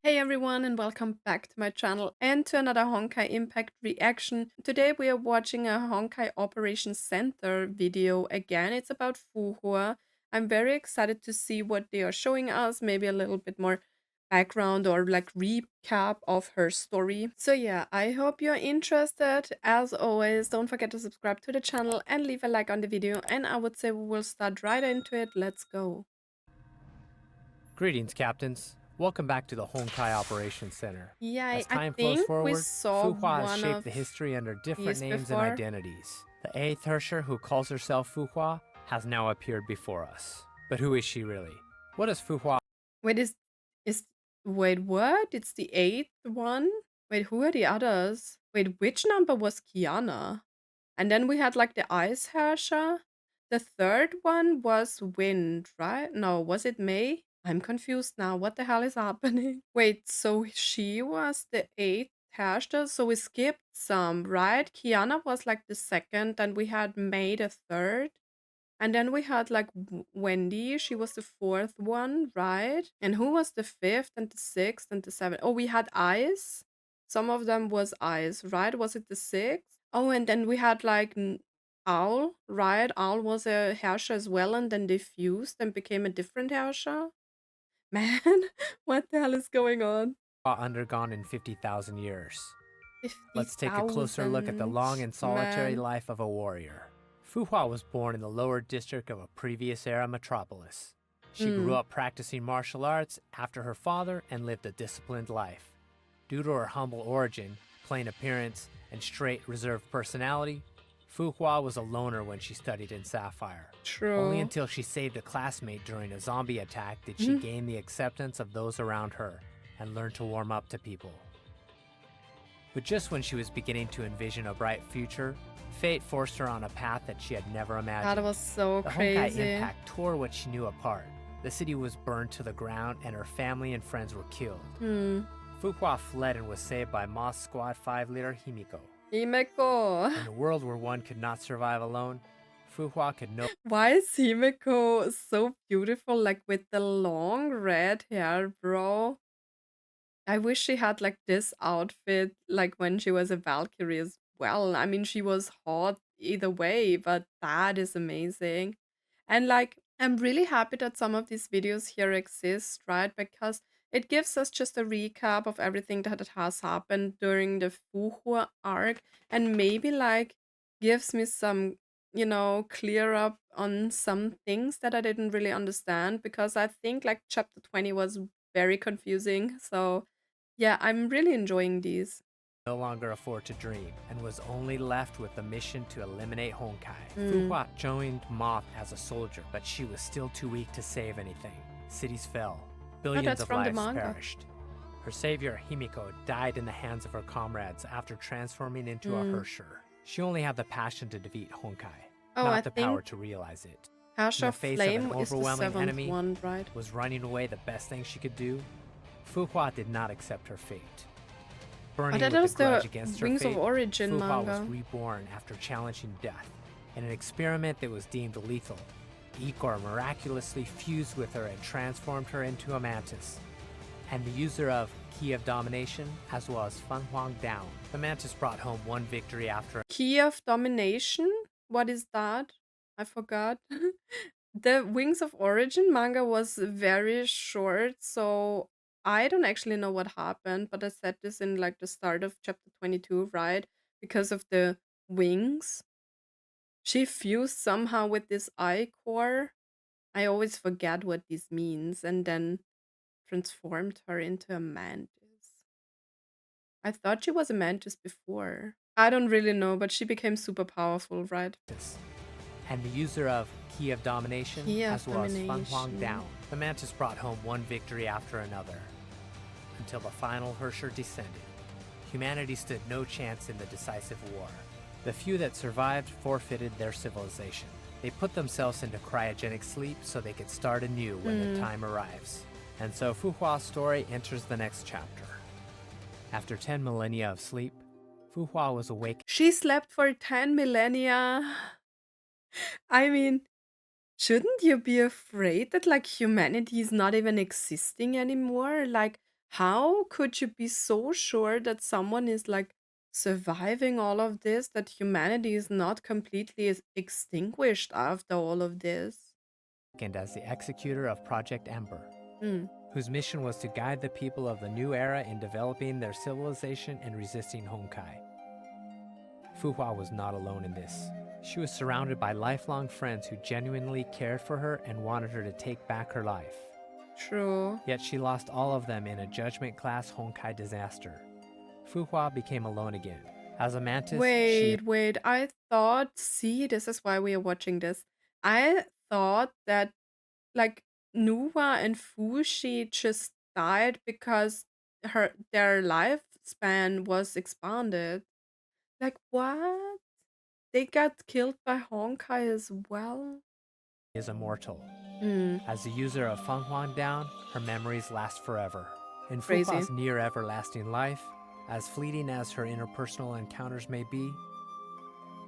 Hey everyone, and welcome back to my channel and to another Honkai Impact reaction. Today we are watching a Honkai Operation Center video again. It's about Fuhua. I'm very excited to see what they are showing us, maybe a little bit more background or like recap of her story. So yeah, I hope you're interested. As always, don't forget to subscribe to the channel and leave a like on the video, and I would say we will start right into it. Let's go. Greetings, Captains. Welcome back to the Honkai Operation Center. Yeah, As I time flows think we forward, saw Fuhua has one shaped of the history under different these names and before. identities. The 8th Herrscher, who calls herself Fuhua, has now appeared before us. But who is she really? What does Fuhua Wait, is wait, what? It's the eighth one? Wait, who are the others? Wait, which number was Kiana? And then we had like the Ice Herrscher. The third one was Wind, right? No, was it May? I'm confused now. What the hell is happening? Wait, so she was the eighth Herrscher, so we skipped some, right? Kiana was like the second, and we had May the third. And then we had like Wendy, she was the fourth one, right? And who was the fifth and the sixth and the seventh? Oh, we had Ice. Some of them was Ice, right? Was it the sixth? Oh, and then we had like Owl, right? Owl was a Herrscher as well, and then they fused and became a different Herrscher. Man, what the hell is going on? undergone in 50,000 years? Let's take a closer look at the 50,000. long and solitary Man. life of a warrior. Fuhua was born in the lower district of a previous era metropolis. She grew Mm. up practicing martial arts after her father and lived a disciplined life. Due to her humble origin, plain appearance, and straight, reserved personality, Fuhua was a loner when she studied in Sapphire. Only True. until she saved a classmate during a zombie attack did she gain the acceptance of those around her and learn to warm up to people. But just when she was beginning to envision a bright future, fate forced her on a path that she had never imagined. That was so The Honkai crazy. Impact tore what she knew apart. The city was burned to the ground and her family and friends were killed. Hmm. Fuhua fled and was saved by Moss Squad 5 leader Himiko. Himeko. In a world where one could not survive alone, Fuhua could no Why is Himeko so beautiful, like with the long red hair, bro? I wish she had like this outfit, like when she was a Valkyrie as well. I mean, she was hot either way, but that is amazing. And like, I'm really happy that some of these videos here exist, right? Because it gives us just a recap of everything that has happened during the Fuhua arc, and maybe like gives me some, clear up on some things that I didn't really understand, because I think like chapter 20 was very confusing. So yeah, I'm really enjoying these. longer afford to dream and was only left with the mission to eliminate Honkai. Mm. Fuhua joined Moth as a soldier, but she was still too weak to save anything. Cities fell, Oh, billions that's of from the lives manga. perished. Her savior, Himiko, died in the hands of her comrades after transforming into a Mm. Herrscher. She only had the passion to defeat Honkai, Oh, I not the power think to realize it. In Herrscher the face of an Flame is the overwhelming seventh enemy, one, right? was running away the best thing she could do? Fuhua did not accept her fate. Oh, Burning that with was a grudge the against her Wings of fate, Origin Fuhua was manga. reborn after challenging death. In an experiment that was deemed lethal, Igor miraculously fused with her and transformed her into a mantis. And the user of Key of Domination, as well as Fan Huang Down. The mantis brought home one victory after Key of Domination? What is that? I forgot. The Wings of Origin manga was very short, so I don't actually know what happened, but I said this in like the start of chapter 22, right? Because of the wings. She fused somehow with this eye core. I always forget what this means, and then transformed her into a mantis. I thought she was a mantis before. I don't really know, but she became super powerful, right? mantis. And the user of Key of Domination, Key of as well as Fan Huang Domination. Down. The mantis brought home one victory after another, until the final Herrscher descended. Humanity stood no chance in the decisive war. The few that survived forfeited their civilization. They put themselves into cryogenic sleep so they could start anew when the time arrives. And so Fuhua's story enters the next chapter. After 10 millennia of sleep, Fuhua was awake. She slept for 10 millennia. I mean, shouldn't you be afraid that like humanity is not even existing anymore? Like, How could you be so sure that someone is like surviving all of this, that humanity is not completely extinguished after all of this? And as the executor of Project Ember, Mm, whose mission was to guide the people of the new era in developing their civilization and resisting Honkai. Fu Hua was not alone in this. She was surrounded by lifelong friends who genuinely cared for her and wanted her to take back her life. true. Yet she lost all of them in a judgment-class Honkai disaster. Fu Hua became alone again. As a mantis, she Wait. I thought, see, this is why we are watching this. I thought that like Nuwa and Fushi just died because their lifespan was expanded. Like what? They got killed by Honkai as well? is immortal. Hmm, As the user of Feng Huang Down, her memories last forever. In Fu crazy. Hua's near everlasting life, as fleeting as her interpersonal encounters may be,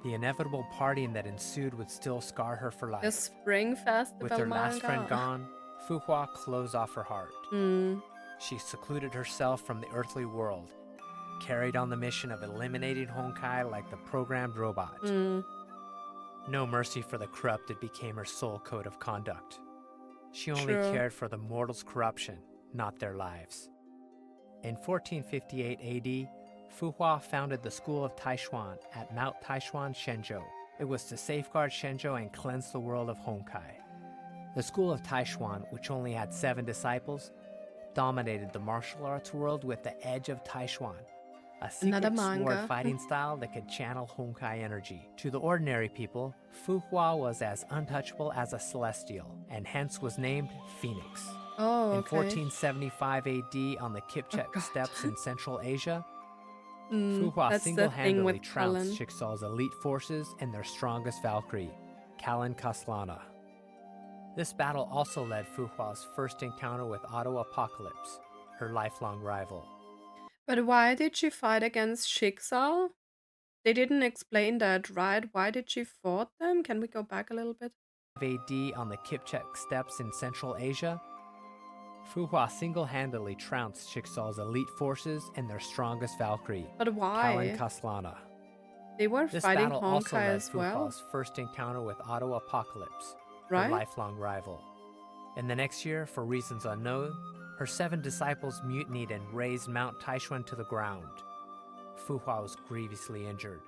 the inevitable parting that ensued would still scar her for The life. Spring With Festival her last friend manga. gone, Fu Hua closed off her heart. Hmm, She secluded herself from the earthly world, carried on the mission of eliminating Honkai like the programmed robot. hmm, No mercy for the corrupted became her sole code of conduct. She only true. cared for the mortals' corruption, not their lives. In 1458 AD, Fu Hua founded the School of Taishuan at Mount Taishuan, Shenzhou. It was to safeguard Shenzhou and cleanse the world of Honkai. The School of Taishuan, which only had 7 disciples, dominated the martial arts world with the edge of Taishuan, a Another secret sword manga. fighting style that could channel Honkai energy. To the ordinary people, Fu Hua was as untouchable as a celestial, and hence was named Phoenix. Oh, In okay. 1475 AD, on the Oh Kipchak steppes God. in Central Asia, Hmm, Fu Hua that's the thing single-handedly with trounced Cullen. Chicxul's elite forces and their strongest Valkyrie, Kalin Kaslana. This battle also led Fu Hua's first encounter with Auto Apocalypse, her lifelong rival. But why did she fight against Schicksal? They didn't explain that, right? Why did she fought them? Can we go back a little bit? AD on the Kipchak steppes in Central Asia, Fu Hua single-handedly trounced Chicxul's elite forces and their strongest Valkyrie, But Kalin why? Kaslana. They were This fighting battle also Honkai led as Fu well, Hua's first encounter with Auto Apocalypse, her right? lifelong rival. In the next year, for reasons unknown, her 7 disciples mutinied and razed Mount Taishuan to the ground. Fu Hua was grievously injured,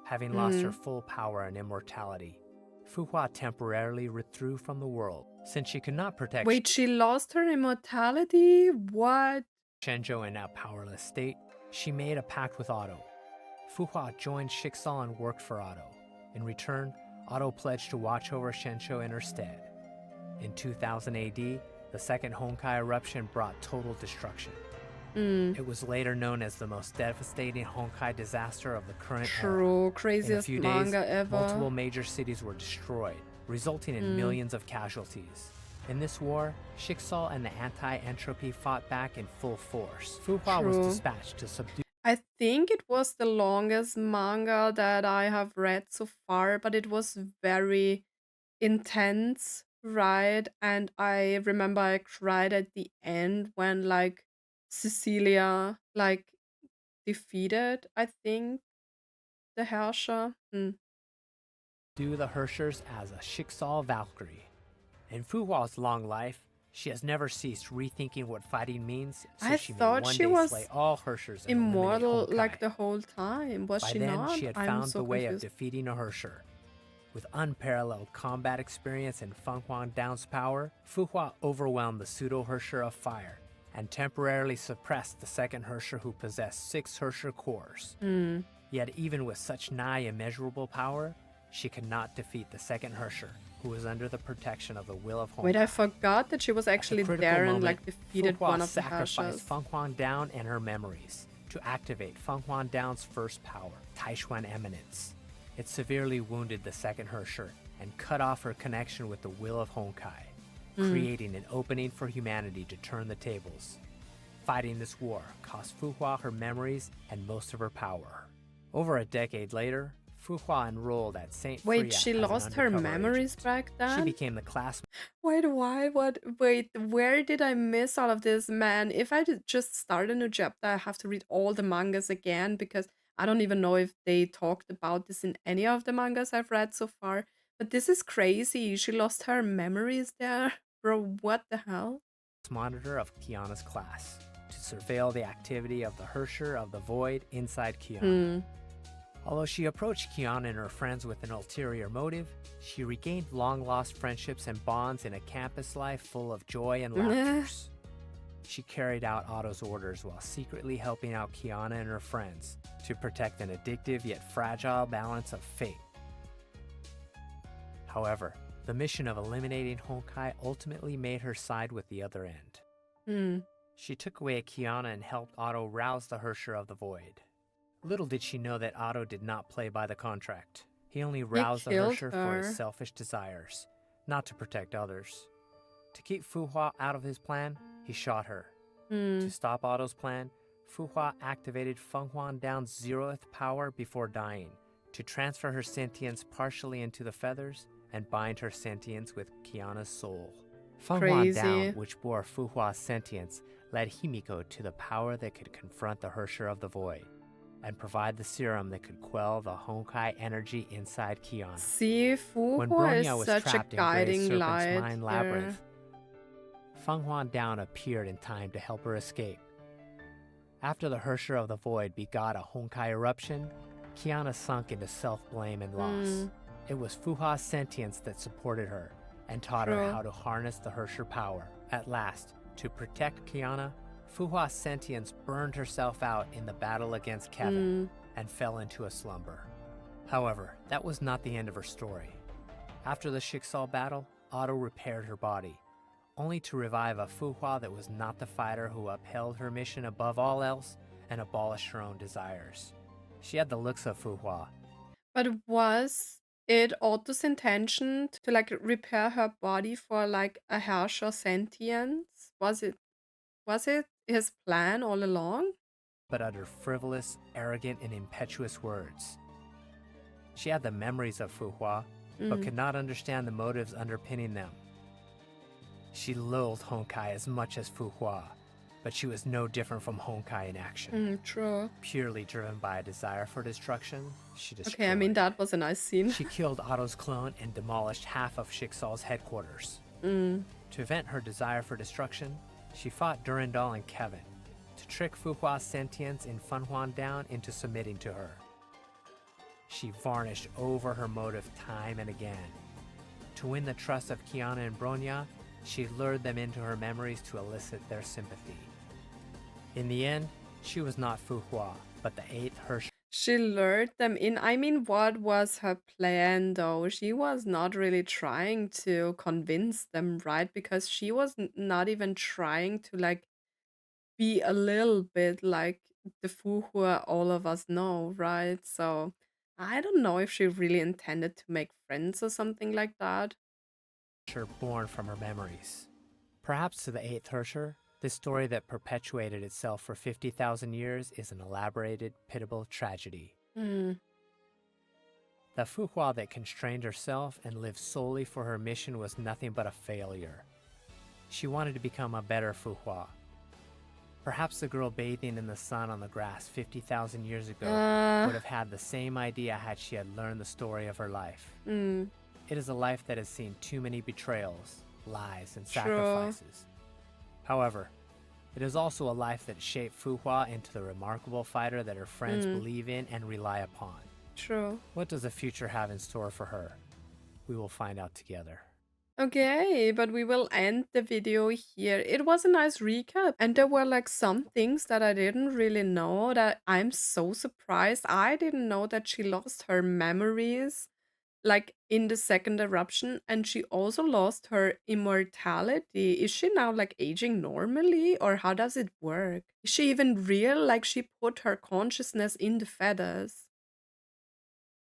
having lost her Mm. full power and immortality. Fu Hua temporarily withdrew from the world, since she could not protect Wait, she lost her immortality? What? Shenzhou in a powerless state. She made a pact with Otto. Fu Hua joined Chicxul and worked for Otto. In return, Otto pledged to watch over Shenzhou in her stead. In 2000 AD, the second Honkai eruption brought total destruction. Mm. It was later known as the most devastating Honkai disaster of the current era. True, In a craziest few days, manga ever. multiple major cities were destroyed, resulting in millions of casualties. In this war, Chicxul and the anti-entropy fought back in full force. Fu Hua was True. dispatched to subdue I think it was the longest manga that I have read so far, but it was very intense, right? And I remember I cried at the end when like Cecilia like defeated, I think, the Herrscher. Hmm. the Herrschers as a Chicxul Valkyrie. In Fu Hua's long life, she has never ceased rethinking what fighting means, so I she may thought one she day was slay all Herrschers and eliminate immortal like Honkai. the whole time. Was By she then, not? she had I'm found so the way of confused. defeating a Herrscher. With unparalleled combat experience and Feng Huang Down's power, Fu Hua overwhelmed the pseudo-Herrscher of fire and temporarily suppressed the second Herrscher who possessed 6 Herrscher cores. Hmm. Yet even with such nigh immeasurable power, she could not defeat the second Herrscher, who was under the protection of the will of Honkai. Wait, I forgot that she was At the actually critical there and moment, like defeated Fu Hua one of the sacrificed Herrschers. Feng Huang Down and her memories to activate Feng Huang Down's first power, Taishuan Eminence. It severely wounded the second Herrscher and cut off her connection with the will of Honkai, creating an opening for humanity to turn the tables. Fighting this war cost Fu Hua her memories and most of her power. Over a decade later, Fu Hua enrolled at St. Wait, Fria she as an lost her undercover memories agent. back She then? became the class Wait, why? What? Wait, where did I miss all of this? Man, if I did just start a new chapter, I have to read all the mangas again because I don't even know if they talked about this in any of the mangas I've read so far. But this is crazy. She lost her memories there. Bro, what the hell? monitor of Kiana's class to surveil the activity of the Hersher of the Void inside Kiana. Hmm. Although she approached Kiana and her friends with an ulterior motive, she regained long-lost friendships and bonds in a campus life full of joy and laughters. She carried out Otto's orders while secretly helping out Kiana and her friends to protect an addictive yet fragile balance of fate. However, the mission of eliminating Honkai ultimately made her side with the other end. Hmm. She took away Kiana and helped Otto rouse the Hersher of the Void. Little did she know that Otto did not play by the contract. He only He roused the killed Hersher for his her. selfish desires, not to protect others. To keep Fu Hua out of his plan, he shot her. Hmm. To stop Otto's plan, Fu Hua activated Feng Huan Down's zeroth power before dying, to transfer her sentience partially into the feathers and bind her sentience with Kiana's soul. Feng Huan Down, Crazy. which bore Fu Hua's sentience, led Himiko to the power that could confront the Hersher of the Void and provide the serum that could quell the Honkai energy inside Kiana. See, When Fuhua is Bronya was such a trapped in Grey guiding Serpent's light mind here. labyrinth, Feng Huan Down appeared in time to help her escape. After the Hersher of the Void begot a Honkai eruption, Kiana sunk into self-blame and loss. It was Fu Hua's sentience that supported her and taught her True. how to harness the Hersher power. At last, to protect Kiana, Fu Hua's sentience burned herself out in the battle against Kevin and fell into a slumber. However, that was not the end of her story. After the Schicksal battle, Otto repaired her body, only to revive a Fu Hua that was not the fighter who upheld her mission above all else and abolished her own desires. She had the looks of Fu Hua. But was it Otto's intention to like repair her body for like a Herrscher sentience? Was it his plan all along? But uttered frivolous, arrogant, and impetuous words. She had the memories of Fu Hua, but could not understand the motives underpinning them. She loathed Honkai as much as Fu Hua, but she was no different from Honkai in action. True. Purely driven by a desire for destruction, she destroyed. Okay, I mean that was a nice scene. She killed Otto's clone and demolished half of Schicksal's headquarters. To vent her desire for destruction, she fought Durandal and Kevin to trick Fu Hua's sentience in Feng Huan Down into submitting to her. She varnished over her motive time and again. To win the trust of Kiana and Bronya, she lured them into her memories to elicit their sympathy. In the end, she was not Fu Hua, but the eighth Hersher. She lured them in. I mean, what was her plan though? She was not really trying to convince them, right? Because she was not even trying to like be a little bit like the Fuhua all of us know, right? So I don't know if she really intended to make friends or something like that. Born from her memories. Perhaps to the eighth Hersher, this story that perpetuated itself for 50,000 years is an elaborated, pitiable tragedy. Hmm. The Fu Hua that constrained herself and lived solely for her mission was nothing but a failure. She wanted to become a better Fu Hua. Perhaps the girl bathing in the sun on the grass 50,000 years ago would have had the same idea had she had learned the story of her life. It is a life that has seen too many betrayals, lies, and sacrifices. However, it is also a life that shaped Fu Hua into the remarkable fighter that her friends believe in and rely upon. True. What does the future have in store for her? We will find out together. Okay, but we will end the video here. It was a nice recap, and there were like some things that I didn't really know that I'm so surprised. I didn't know that she lost her memories like in the second eruption, and she also lost her immortality. Is she now like aging normally, or how does it work? Is she even real? Like she put her consciousness in the feathers?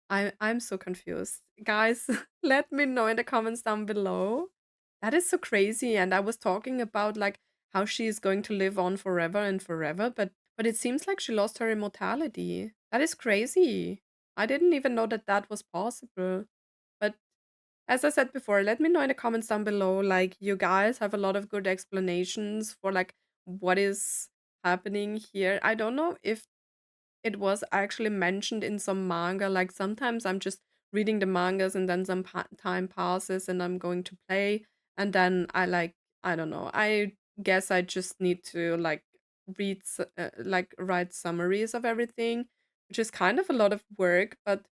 I'm so confused. Guys, let me know in the comments down below. That is so crazy. And I was talking about like how she is going to live on forever and forever, but it seems like she lost her immortality. That is crazy. I didn't even know that that was possible. But as I said before, let me know in the comments down below, like, you guys have a lot of good explanations for, like, what is happening here. I don't know if it was actually mentioned in some manga, like, sometimes I'm just reading the mangas and then some time passes and I'm going to play, and then I don't know, I guess I just need to, like, write summaries of everything, which is kind of a lot of work, but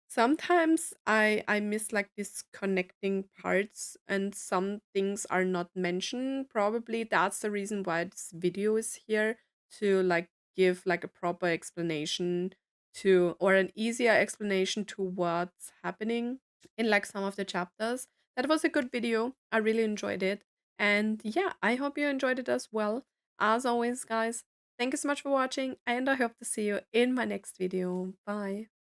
sometimes I miss, like, these connecting parts and some things are not mentioned. Probably that's the reason why this video is here, to, like, give, like, a proper explanation to, or an easier explanation to what's happening in, like, some of the chapters. That was a good video. I really enjoyed it. And yeah, I hope you enjoyed it as well. As always, guys, thank you so much for watching, and I hope to see you in my next video. Bye.